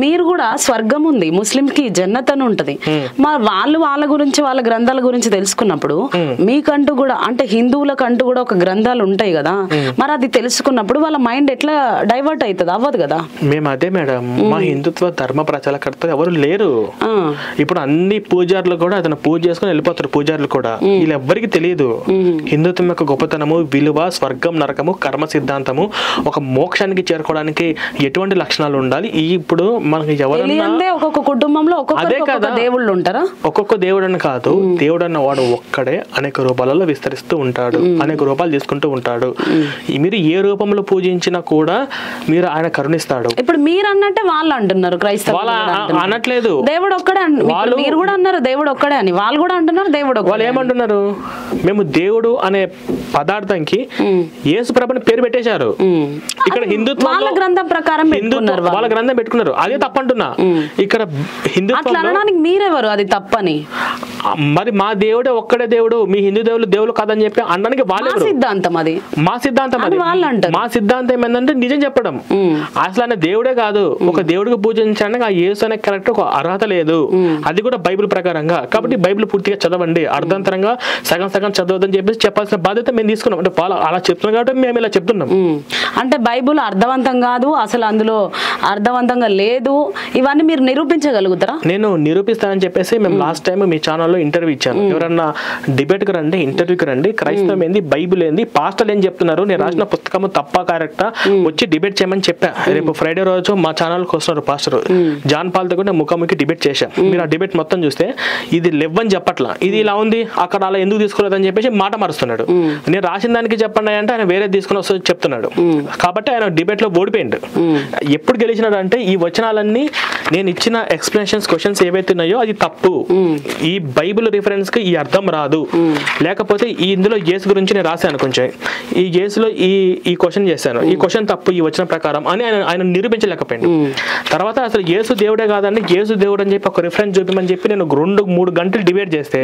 మీరు కూడా స్వర్గం ఉంది, ముస్లిం కి జన్నత్ అని ఉంటది, మరి వాళ్ళు వాళ్ళ గురించి వాళ్ళ గ్రంథాల గురించి తెలుసుకున్నప్పుడు మీకంటూ కూడా అంటే హిందువులకంటూ కూడా ఒక గ్రంథాలు ఉంటాయి కదా, మరి అది తెలుసుకున్నప్పుడు వాళ్ళ మైండ్ ఎట్లా డైవర్ట్ అవుతుంది? అవ్వదు కదా. మేము అదే మేడం, మా హిందుత్వ ధర్మ ప్రచారకర్త ఎవరు లేరు. ఇప్పుడు అన్ని పూజారులు కూడా అతను పూజ చేసుకుని వెళ్ళిపోతారు. పూజారులు కూడా వీళ్ళు ఎవ్వరికి తెలియదు హిందుత్వం యొక్క గొప్పతనము, విలువ, స్వర్గం, నరకము, కర్మ సిద్ధాంతము, ఒక మోక్షానికి చేరుకోవడానికి ఎటువంటి లక్షణాలు ఉండాలి. ఇప్పుడు మనకి ఎవరన్నా ఒక్కొక్క కుటుంబంలో ఒక్కొక్క దేవుళ్ళు ఉంటారా? ఒక్కొక్క దేవుడు అని కాదు, దేవుడు అన్న వాడు ఒక్కడే అనేక రూపాలలో విస్తరిస్తూ ఉంటాడు, అనేక రూపాలు తీసుకుంటూ ఉంటాడు. మీరు ఏ రూపంలో పూజించినా కూడా మీరు ఆయన కరుణిస్తాడు. ఇప్పుడు మీరు అన్నట్టే వాళ్ళు అంటున్నారు, క్రైస్తవులు అనట్లేదు దేవుడు ఒక్కడే, మీరు కూడా అన్నారు దేవుడు ఒక్కడే అని, వాళ్ళు కూడా అంటున్నారు దేవుడు. వాళ్ళు ఏమంటున్నారు? మేము దేవుడు అనే పదార్థంకి యేసు ప్రభుని పేరు పేరు పెట్టేశారు. ఇక్కడ హిందుత్వం వాళ్ళ గ్రంథం ప్రకారం పెట్టుకున్నారు, వాళ్ళ గ్రంథం పెట్టుకున్నారు, అదే తప్పంటున్నా. ఇక్కడ అట్లా అనడానికి మీరెవరు అది తప్పని? మరి మా దేవుడే ఒక్కడే దేవుడు, మీ హిందూ దేవుడు కాదని చెప్పి అనడానికి వాళ్ళే సిద్ధాంతం, అది మా సిద్ధాంతం. మా సిద్ధాంతం ఏంటంటే నిజం చెప్పడం. అసలు ఆయన దేవుడే కాదు, ఒక దేవుడికి పూజించడానికి ఆ యేసు అనే కరెక్ట్ ఒక అర్హత లేదు, అది కూడా బైబిల్ ప్రకారంగా. కాబట్టి బైబిల్ పూర్తిగా చదవండి, అర్థంతరంగా సగం సగం చదవద్దని చెప్పేసి చెప్పాల్సిన బాధ్యత మేము తీసుకున్నాం. అంటే అలా చెప్తున్నాం కాబట్టి మేము ఇలా చెప్తున్నాం. అంటే బైబిల్ అర్థవంతం కాదు, అసలు అందులో అర్థవంతంగా లేదు, ఇవన్నీ మీరు నిరూపించగలుగుతారా? నేను నిరూపిస్తానని చెప్పేసి మేము లాస్ట్ టైం మీ ఛానల్లో ఇంటర్వ్యూ ఇచ్చాను. ఎవరన్నా డిబేట్కి రండి, ఇంటర్వ్యూకి రండి, క్రైస్తవం ఏంది, బైబిల్ ఏంది, పాస్టర్లు ఏం చెప్తున్నారు, నేను రాసిన పుస్తకము తప్ప కరెక్టా, వచ్చి డిబేట్ చేయమని చెప్పా. రేపు ఫ్రైడే రోజు మా ఛానల్కి వస్తున్నారు పాస్టర్ జాన్ పాల్తో కూడా ముఖాముఖి డిబేట్ చేశాం. మీరు ఆ డిబేట్ మొత్తం చూస్తే ఇది లెవ్వని చెప్పట్లా, ఇది ఇలా ఉంది, అక్కడ అలా ఎందుకు తీసుకోలేదని చెప్పేసి మాట మారుస్తున్నాడు. నేను రాసిన దానికి చెప్పండి అంటే ఆయన వేరే తీసుకుని వస్తే చెప్తున్నాడు. కాబట్టి ఆయన డిబేట్ లో ఓడిపోయిండు. ఎప్పుడు గెలిచినాడు అంటే ఈ వచనాలన్నీ నేను ఇచ్చిన ఎక్స్ప్లెనేషన్స్ క్వశ్చన్స్ ఏవైతే ఉన్నాయో అది తప్పు, ఈ బైబిల్ రిఫరెన్స్ కి ఈ అర్థం రాదు, లేకపోతే ఈ ఇందులో యేసు గురించి నేను రాశాను కొంచెం, ఈ యేసులో ఈ క్వశ్చన్ చేశాను, ఈ క్వశ్చన్ తప్పు ఈ వచన ప్రకారం అని ఆయన నిరూపించలేకపోయింది. తర్వాత అసలు యేసు దేవుడే కాదండి, యేసు దేవుడు అని చెప్పి ఒక రిఫరెన్స్ చూపించమని చెప్పి నేను 2-3 గంటలు డిబేట్ చేస్తే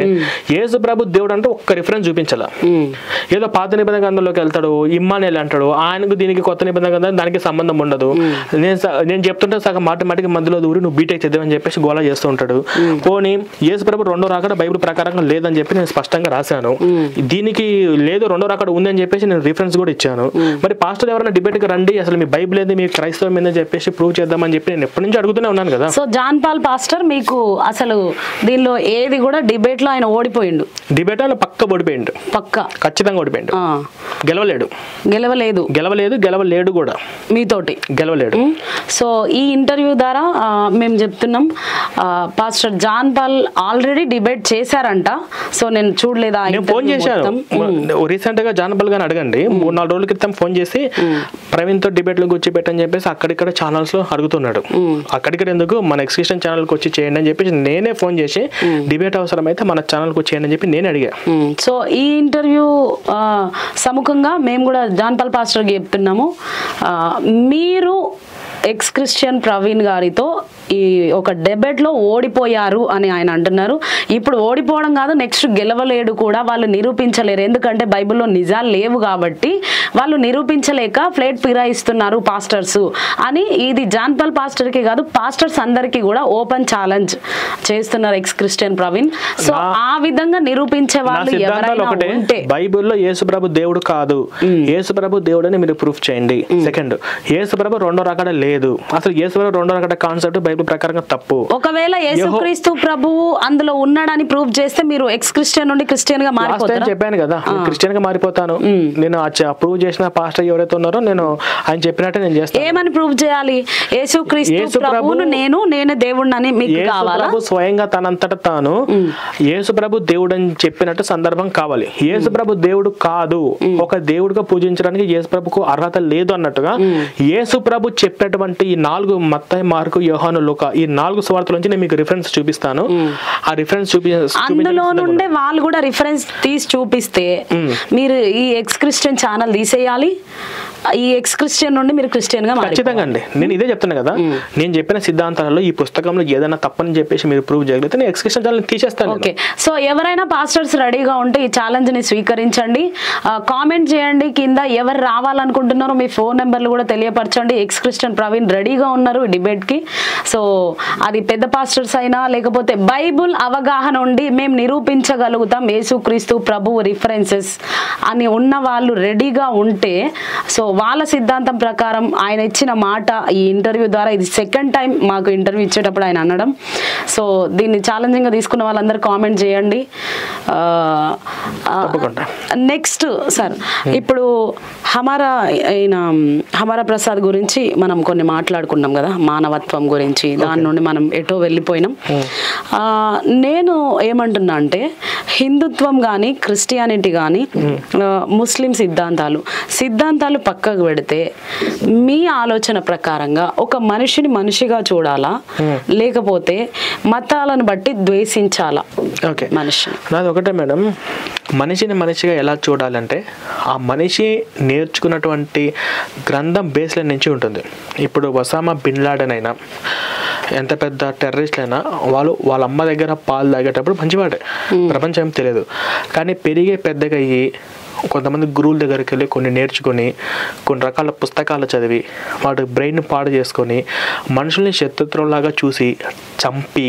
యేసు ప్రభు దేవుడు అంటే ఒక్క రిఫరెన్స్ చూపించాల. ఏదో పాత నిబంధన గ్రంథంలోకి వెళ్తాడు, ఇమ్మానుయేల్ అంటాడు, ఆయనకు దీనికి కొత్త నిబంధన గ్రంథం దానికి సంబంధం ఉండదు, నేను చెప్తుంటే సగం మాటికి మధ్యలో దూరి నువ్వు బీటెక్ చదివని చెప్పేసి గోలా చేస్తూ ఉంటాడు. పోనీ యేసు ప్రభు రెండో రాకడ బైబిల్ ప్రకారంగా లేదని చెప్పి నేను స్పష్టంగా రాశాను, దీనికి లేదు రెండో రాకడ ఉంది అని చెప్పేసి నేను రిఫరెన్స్ కూడా ఇచ్చాను. మరి పాస్టర్ ఎవరైనా డిబేట్ కి రండి, అసలు మీ బైబిల్ ఏది, మీ క్రైస్తవం ఏందని చెప్పేసి ప్రూవ్ చేద్దామని చెప్పి నేను ఎప్పటి నుంచి అడుగుతూనే ఉన్నాను కదా. సో జాన్ పాల్ పాస్టర్ మీకు అసలు దీనిలో ఏది కూడా డిబేట్ లో ఆయన ఓడిపోయిండు, డిబేట్ లో పక్క ఓడిపోయిండు, పక్క ఖచ్చితంగా ఓడిపోయిండు, గెలవలేడు కూడా మీతోటి గెలవలేడు. సో ఈ ఇంటర్వ్యూ ద్వారా మేము చెప్తున్నాం, pastor John Paul already debate చేశారంట. సో నేను చూడలేదా, ఫోన్ చేశాను రీసెంట్ గా జాన్ పాల్ గారిని అడగండి, 3-4 రోజుల క్రితం ఫోన్ చేసి ప్రవీణ్ తో డిబేట్ లో కూర్చోబెట్టని చెప్పేసి అక్కడిక్కడ ఛానల్స్ లో అడుగుతున్నాడు. అక్కడిక్కడ ఎందుకు మన ఎక్స్క్రిస్టియన్ ఛానల్ కి వచ్చి చేయండి అని చెప్పేసి నేనే ఫోన్ చేసి డిబేట్ అవసరమైతే మన ఛానల్ కి చేయండి అని చెప్పి నేను అడిగా. సో ఈ ఇంటర్వ్యూ సముఖంగా మేము కూడా జాన్ పాల్ పాస్టర్కి చెప్తున్నాము, మీరు ఎక్స్ క్రిస్టియన్ ప్రవీణ్ గారితో ఈ ఒక డిబేట్ లో ఓడిపోయారు అని ఆయన అంటున్నారు. ఇప్పుడు ఓడిపోవడం కాదు, నెక్స్ట్ గెలవలేడు కూడా, వాళ్ళు నిరూపించలేరు, ఎందుకంటే బైబిల్లో నిజాలు లేవు కాబట్టి వాళ్ళు నిరూపించలేక ఫ్లేట్ ఫిరాయిస్తున్నారు పాస్టర్స్ అని. ఇది జాన్ పాల్ పాస్టర్ కి కాదు, పాస్టర్స్ అందరికీ కూడా ఓపెన్ ఛాలెంజ్ చేస్తున్నారు ఎక్స్ క్రిస్టియన్ ప్రవీణ్. సో ఆ విధంగా నిరూపించే వాళ్ళు ఎవరైనా ఉంటే బైబిల్లో యేసుప్రభు దేవుడు కాదు, యేసుప్రభు దేవుడు అని మీరు ప్రూఫ్ చేయండి. సెకండ్, యేసుప్రభు రెండో రకడ లేదు, అసలు యేసుప్రభు రెండో రకడ కాన్సెప్ట్ బైబిల్ ప్రకారంగా తప్పు. ఒకవేళ యేసుక్రీస్తు ప్రభువు అందులో ఉన్నాడని ప్రూఫ్ చేస్తే మీరు ఎక్స్ క్రిస్టియన్ నుండి క్రిస్టియన్ గా మారిపోతారు. చెప్పాను కదా, క్రిస్టియన్ గా మారిపోతాను నేను. ప్రూవ్ చేసిన పాస్టర్ ఎవరైతే ఉన్నారో నేను ఆయన చెప్పినట్టే నేను చేస్తాను. ఏమని ప్రూవ్ చేయాలి? యేసుక్రీస్తు ప్రభువును నేనే దేవుడిని మీకు కావాలా? స్వయంగా తనంతట తాను యేసు ప్రభు దేవుడు అని చెప్పినట్టు సందర్భం కావాలి. యేసు ప్రభు దేవుడు కాదు, ఒక దేవుడిగా పూజించడానికి యేసు ప్రభుకు అర్హత లేదు అన్నట్టుగా యేసు ప్రభు చెప్పినటువంటి ఈ 4 మత్తయి, మార్కు, యోహాను, లూకా ఈ 4 సువార్తల నుంచి నేను మీకు రిఫరెన్స్ చూపిస్తాను. ఆ రిఫరెన్స్ అందులో నుండే వాళ్ళు కూడా రిఫరెన్స్ తీసి చూపిస్తే మీరు ఈ ఎక్స్ క్రిస్టియన్ ఛానల్ తీసేయాలి, ఈ ఎక్స్ క్రిస్టియన్ నుండి మీరు క్రిస్టియన్ గా ఖచ్చితంగా అండి. నేను ఇదే చెప్తాను కదా, నేను చెప్పిన సిద్ధాంతాలలో ఈ పుస్తకంలో ఏదైనా తప్పని చెప్పేసి మీరు ప్రూవ్ చేయగలిగితే నేను ఎక్స్ క్రిస్టియన్ ఛానల్ తీసేస్తాను. ఓకే, సో ఎవరైనా పాస్టర్స్ రెడీగా ఉంటే ఈ ఛాలెంజ్ ని స్వీకరించండి, కామెంట్ చేయండి కింద. ఎవరు రావాలనుకుంటున్నారో మీ ఫోన్ నెంబర్లు కూడా తెలియపరచండి. ఎక్స్ క్రిస్టియన్ ప్రవీణ్ రెడీగా ఉన్నారు డిబేట్ కి. సో అది పెద్ద పాస్టర్స్ అయినా లేకపోతే బైబుల్ అవగాహన ఉండి మేము నిరూపించగలుగుతాం యేసుక్రీస్తు ప్రభువు రిఫరెన్సెస్ అని ఉన్న వాళ్ళు రెడీగా ఉంటే, సో వాళ్ళ సిద్ధాంతం ప్రకారం ఆయన ఇచ్చిన మాట ఈ ఇంటర్వ్యూ ద్వారా, ఇది సెకండ్ టైం మాకు ఇంటర్వ్యూ ఇచ్చేటప్పుడు ఆయన అనడం. సో దీన్ని ఛాలెంజింగ్ గా తీసుకున్న వాళ్ళందరూ కామెంట్ చేయండి. నెక్స్ట్ సార్, ఇప్పుడు హమారా ప్రసాద్ గురించి మనం కొన్ని మాట్లాడుకున్నాం కదా, మానవత్వం గురించి, దాని నుండి మనం ఎటో వెళ్ళిపోయినాం. నేను ఏమంటున్నా అంటే హిందుత్వం కానీ క్రిస్టియానిటీ కానీ ముస్లిం సిద్ధాంతాలు సిద్ధాంతాలు పక్కకు పెడితే మీ ఆలోచన ప్రకారంగా ఒక మనిషిని మనిషిగా చూడాలా లేకపోతే మతాలను బట్టి ద్వేషించాలా మనిషిని? నాది ఒకటే మేడం, మనిషిని మనిషిగా ఎలా చూడాలంటే ఆ మనిషి నేర్చుకున్నటువంటి గ్రంథం బేస్లైన్ నుంచి ఉంటుంది. ఇప్పుడు ఒసామా బిన్ లాడెన్ అయినా ఎంత పెద్ద టెర్రరిస్ట్లు అయినా వాళ్ళ అమ్మ దగ్గర పాలు తాగేటప్పుడు మంచివాడే, ప్రపంచం ఏం తెలియదు. కానీ పెరిగే పెద్దగా అయ్యి కొంతమంది గురువుల దగ్గరికి వెళ్ళి కొన్ని నేర్చుకొని కొన్ని రకాల పుస్తకాలు చదివి వాటి బ్రెయిన్ పాడు చేసుకొని మనుషుల్ని శత్రుత్వంలాగా చూసి చంపి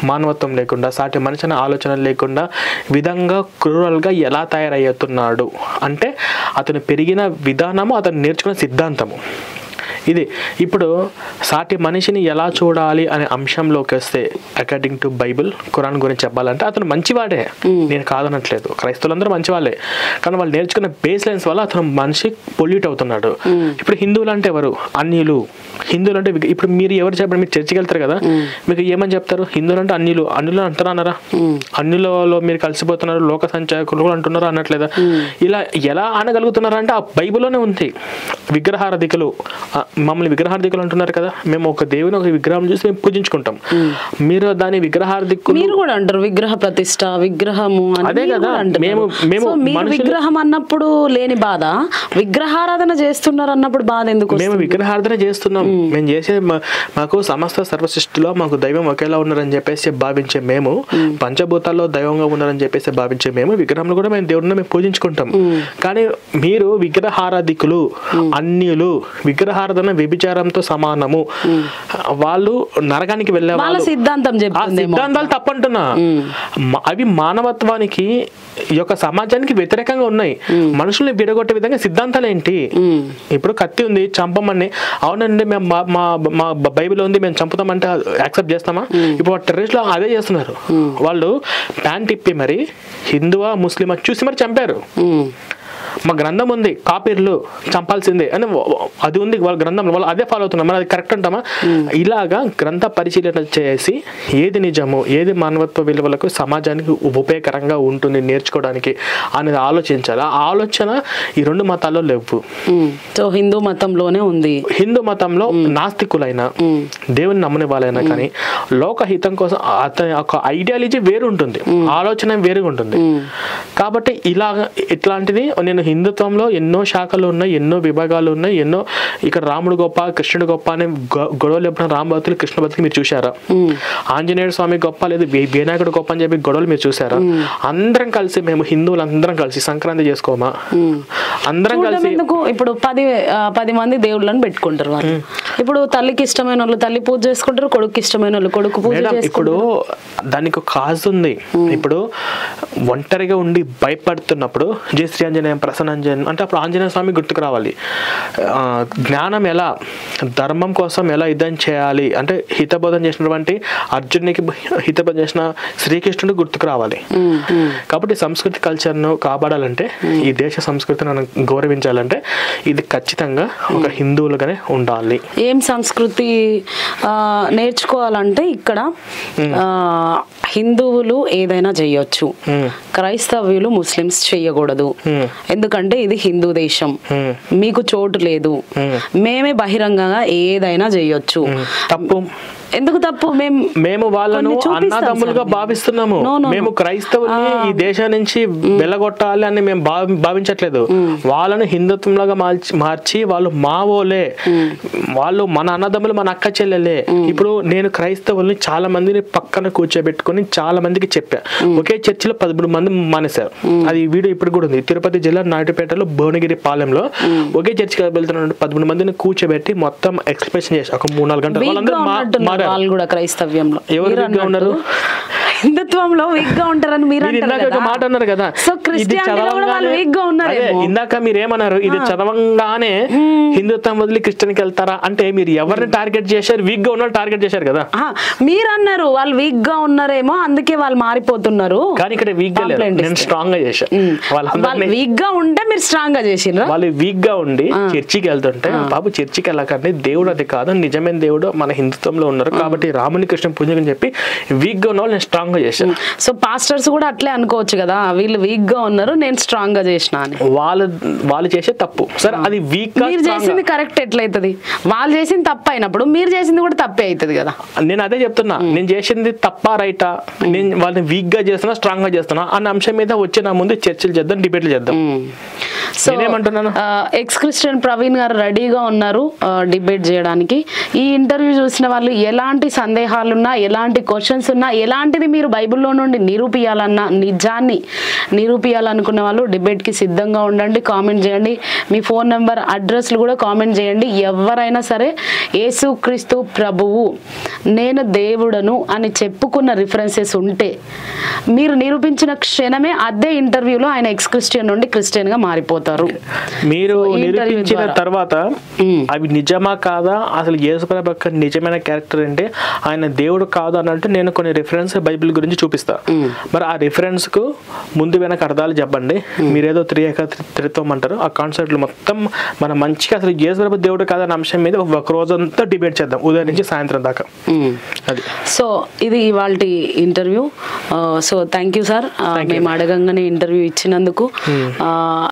మానవత్వం లేకుండా సాటి మనిషిని ఆలోచన లేకుండా విధంగా క్రూరల్గా ఎలా తయారవుతున్నాడు అంటే అతను పెరిగిన విధానము, అతను నేర్చుకున్న సిద్ధాంతము ఇది. ఇప్పుడు సాటి మనిషిని ఎలా చూడాలి అనే అంశంలోకి వస్తే అకార్డింగ్ టు బైబిల్ ఖురాన్ గురించి చెప్పాలంటే అతను మంచివాడే, నేను కాదనట్లేదు, క్రైస్తవులందరూ మంచివాళ్ళే. కానీ వాళ్ళు నేర్చుకున్న బేస్ లైన్స్ వల్ల అతను మనిషి పొల్యూట్ అవుతున్నాడు. ఇప్పుడు హిందువులు అంటే ఎవరు? అన్యులు. హిందువులు అంటే ఇప్పుడు మీరు ఎవరు చెప్పండి, మీరు చర్చికి వెళ్తారు కదా, మీకు ఏమని చెప్తారు? హిందువులు అంటే అన్యులు. అన్యులు అంటారా అన్నారా? అన్యులలో మీరు కలిసిపోతున్నారు, లోక సంచారకులు అంటున్నారా అనట్లేదా? ఇలా ఎలా అనగలుగుతున్నారా అంటే ఆ బైబిల్లోనే ఉంది. విగ్రహారాధికులు, మమ్మల్ని విగ్రహార్థికులు అంటున్నారు కదా, మేము ఒక దేవుని ఒక విగ్రహం చూసి మేము పూజించుకుంటాం, మీరు దాని విగ్రహార్థికులు మీరు కూడా అంటారు విగ్రహ ప్రతిష్ట విగ్రహము. అదే కదా, మేము విగ్రహం అన్నప్పుడు లేని బాధ, విగ్రహారాధన చేస్తున్నారు అన్నప్పుడు బాధ ఎందుకు? మేము విగ్రహారాధన చేస్తున్నాం, మేము చేసే మాకు సమస్త సర్వసృష్టిలో మాకు దైవం ఒకేలా ఉన్నారని చెప్పేసి భావించే మేము, పంచభూతాల్లో దైవంగా ఉన్నారని చెప్పేసి భావించే మేము విగ్రహంలో కూడా మేము దేవుడిని మేము పూజించుకుంటాం. కానీ మీరు విగ్రహారాధికులు, అన్యులు, విగ్రహారాధన వ్యభిచారంతో సమానము, వాళ్ళు నరకానికి వెళ్ళే వాళ్ళు, సిద్ధాంతాలు తప్పంటున్నా. అవి మానవత్వానికి ఈ యొక్క సమాజానికి వ్యతిరేకంగా ఉన్నాయి. మనుషుల్ని విడగొట్టే విధంగా సిద్ధాంతాలు ఏంటి? ఇప్పుడు కత్తి ఉంది చంపమని, అవునండి మేము మా బైబిల్ ఉంది మేము చంపుతామంటే యాక్సెప్ట్ చేస్తామా? ఇప్పుడు టెర్రరిస్టులు అదే చేస్తున్నారు. వాళ్ళు ప్యాంట్ ఇప్పి మరి హిందువా ముస్లిమా చూసి మరి చంపారు. మా గ్రంథం ఉంది, కాపీర్లు చంపాల్సిందే అని అది ఉంది వాళ్ళ గ్రంథంలో, వాళ్ళు అదే ఫాలో అవుతున్నారు. మరి అది కరెక్ట్ అంటామా? ఇలాగా గ్రంథ పరిశీలన చేసి ఏది నిజము, ఏది మానవత్వ విలువలకు సమాజానికి ఉపయోగకరంగా ఉంటుంది నేర్చుకోవడానికి అనేది ఆలోచించాలి. ఆ ఆలోచన ఈ రెండు మతాల్లో లేవు. సో హిందూ మతంలోనే ఉంది. హిందూ మతంలో నాస్తికులైనా దేవుని నమ్మని వాళ్ళైనా కానీ లోకహితం కోసం అతని ఒక ఐడియాలజీ వేరు ఉంటుంది, ఆలోచన వేరుగా ఉంటుంది. కాబట్టి ఇట్లాంటిది నేను హిందుత్వంలో ఎన్నో శాఖలు ఉన్నాయి, ఎన్నో విభాగాలు ఉన్నాయి, ఎన్నో ఇక్కడ రాముడు గొప్ప కృష్ణుడు గొప్ప అనే గొడవలు ఎప్పుడైనా రామ భక్తులు కృష్ణ భక్తులు మీరు చూసారా? ఆంజనేయ స్వామి గొప్ప లేదు వినాయకుడు గొప్ప అని చెప్పి గొడవలు మీరు చూసారా? అందరం కలిసి మేము హిందువులు అందరం కలిసి సంక్రాంతి చేసుకోమా? అందరం కలిసి ఇప్పుడు 10 మంది దేవుళ్ళని పెట్టుకుంటారు వాళ్ళు. ఇప్పుడు తల్లికి ఇష్టమైన వాళ్ళు తల్లి పూజ చేసుకుంటారు, కొడుకు ఇష్టమైన వాళ్ళు కొడుకు పూజ చేసుకుంటారు. ఇప్పుడు దానికి ఒక కాజ్ ఉంది. ఇప్పుడు ఒంటరిగా ఉండి భయపడుతున్నప్పుడు జయ శ్రీ ఆంజనేయం ప్రసన్నాంజనేయం అంటే అప్పుడు ఆంజనేయ స్వామి గుర్తుకు రావాలి. జ్ఞానం ఎలా, ధర్మం కోసం ఎలా యుద్ధం చేయాలి అంటే హితబోధన చేసినటువంటి అర్జునునికి హితబోధన చేసిన శ్రీకృష్ణుడు గుర్తుకు రావాలి. కాబట్టి సంస్కృతి కల్చర్ను కాపాడాలంటే, ఈ దేశ సంస్కృతిని మనం గౌరవించాలంటే ఇది ఖచ్చితంగా ఒక హిందువులుగానే ఉండాలి. ఏం సంస్కృతి నేర్చుకోవాలంటే ఇక్కడ హిందువులు ఏదైనా చేయొచ్చు, క్రైస్తవులు ముస్లిమ్స్ చెయ్యకూడదు. ఎందుకంటే ఇది హిందూ దేశం, మీకు చోటు లేదు, మేమే బహిరంగంగా ఏదైనా చేయొచ్చు. తప్పు ఎందుకు తప్పు? మేము వాళ్ళను అన్నదమ్ములుగా భావిస్తున్నాము. మేము క్రైస్తవుల్ని ఈ దేశం నుంచి వెళ్ళగొట్టాలి అని మేము భావించట్లేదు. వాళ్ళను హిందుత్వంలాగా మార్చి వాళ్ళు మావోలే, వాళ్ళు మన అన్నదమ్ములు, మన అక్క చెల్లెలే. ఇప్పుడు నేను క్రైస్తవుల్ని చాలా మందిని పక్కన కూర్చోబెట్టుకుని చాలా మందికి చెప్పా. ఒకే చర్చిలో 13 మంది మానేశారు. అది వీడియో ఇప్పుడు కూడా ఉంది. తిరుపతి జిల్లా నాయుడుపేటలో భువనగిరి పాలెంలో ఒకే చర్చికి వెళ్తున్న 13 మందిని కూర్చోబెట్టి మొత్తం ఎక్స్ప్రెషన్ చేసి ఒక 3-4 గంటలు వాళ్ళందరూ వాళ్ళు కూడా క్రైస్తవ్యంలో ఎవరు ఉన్నారు, హిందుత్వంలో వీక్ గా ఉంటారని మీరు మాట అన్నారు కదా. సో క్రిస్టియానిటీలో వీక్ గా ఉన్నారు. ఇందాక మీరు ఏమన్నారు, ఇది చదవంగానే హిందుత్వం వదిలి క్రిస్టియన్కి వెళ్తారా అంటే మీరు ఎవరిని టార్గెట్ చేశారు? వీక్ గా ఉన్న టార్గెట్ చేశారు కదా. మీరు అన్నారు వాళ్ళు వీక్ గా ఉన్నారేమో అందుకే వాళ్ళు మారిపోతున్నారు. కానీ ఇక్కడ వీక్ గా లేదు, నేను స్ట్రాంగ్ గా చేశాను. వాళ్ళు వీక్ గా ఉంటే మీరు స్ట్రాంగ్ గా చేసిండ్రు. వాళ్ళు వీక్ గా ఉండి చర్చికి వెళ్తుంటే బాబు చర్చికి వెళ్ళకండి, దేవుడు అది కాదు, నిజమైన దేవుడు మన హిందుత్వంలో ఉన్నారు కాబట్టి రాముని కృష్ణ పూజని చెప్పి వీక్ గా ఉన్న వాళ్ళు నేను స్ట్రాంగ్ స్ట్రాంగ్ గా చేశారు. సో పాస్టర్స్ కూడా అట్లే అనుకోవచ్చు కదా, వీళ్ళు వీక్ గా ఉన్నారు, నేను స్ట్రాంగ్ గా చేసిన అని. వాళ్ళు చేసే తప్పు సరే, అది వీక్ గా మీరు చేసింది కరెక్ట్ ఎట్లయితది? వాళ్ళు చేసింది తప్పు అయినప్పుడు మీరు చేసింది కూడా తప్పే అవుతుంది కదా. నేను అదే చెప్తున్నా, నేను చేసింది తప్పా రైటా, నేను వాళ్ళని వీక్ గా చేస్తున్నా స్ట్రాంగ్ గా చేస్తున్నా అన్న అంశం మీద వచ్చే నా ముందు చర్చలు చేద్దాం, డిబేట్లు చేద్దాం. సో నేనేమంటున్నాను, ఎక్స్ క్రిస్టియన్ ప్రవీణ్ గారు రెడీగా ఉన్నారు డిబేట్ చేయడానికి. ఈ ఇంటర్వ్యూ చూసిన వాళ్ళు ఎలాంటి సందేహాలున్నా, ఎలాంటి క్వశ్చన్స్ ఉన్నా, ఎలాంటిది మీరు బైబిల్లో నుండి నిరూపియాలన్నా, నిజాన్ని నిరూపియాలనుకున్న వాళ్ళు డిబేట్కి సిద్ధంగా ఉండండి. కామెంట్ చేయండి, మీ ఫోన్ నెంబర్ అడ్రస్లు కూడా కామెంట్ చేయండి. ఎవరైనా సరే యేసు క్రీస్తు ప్రభువు నేను దేవుడను అని చెప్పుకున్న రిఫరెన్సెస్ ఉంటే మీరు నిరూపించిన క్షణమే అదే ఇంటర్వ్యూలో ఆయన ఎక్స్ క్రిస్టియన్ నుండి క్రిస్టియన్ గా మారిపోతారు. మీరు నిరూపించిన తర్వాత అవి నిజమా కాదా, అసలు యేసుప్రభు యొక్క నిజమైన క్యారెక్టర్ అంటే ఆయన దేవుడు కాదు అన్నట్టు నేను కొన్ని రిఫరెన్స్ బైబిల్ గురించి చూపిస్తా. మరి ఆ రిఫరెన్స్ కు ముందు వెనక అర్థాలు చెప్పండి. మీరేదో త్రిత్వం అంటారు, ఆ కాన్సెప్ట్లు మొత్తం మనం మంచిగా అసలు యేసుప్రభు దేవుడు కాదన్న అంశం మీద ఒక రోజంతా డిబేట్ చేద్దాం, ఉదయం నుంచి సాయంత్రం దాకా. అది సో ఇది ఇవాల్టి interview. So thank you sir, మేము అడగంగానే ఇంటర్వ్యూ ఇచ్చినందుకు.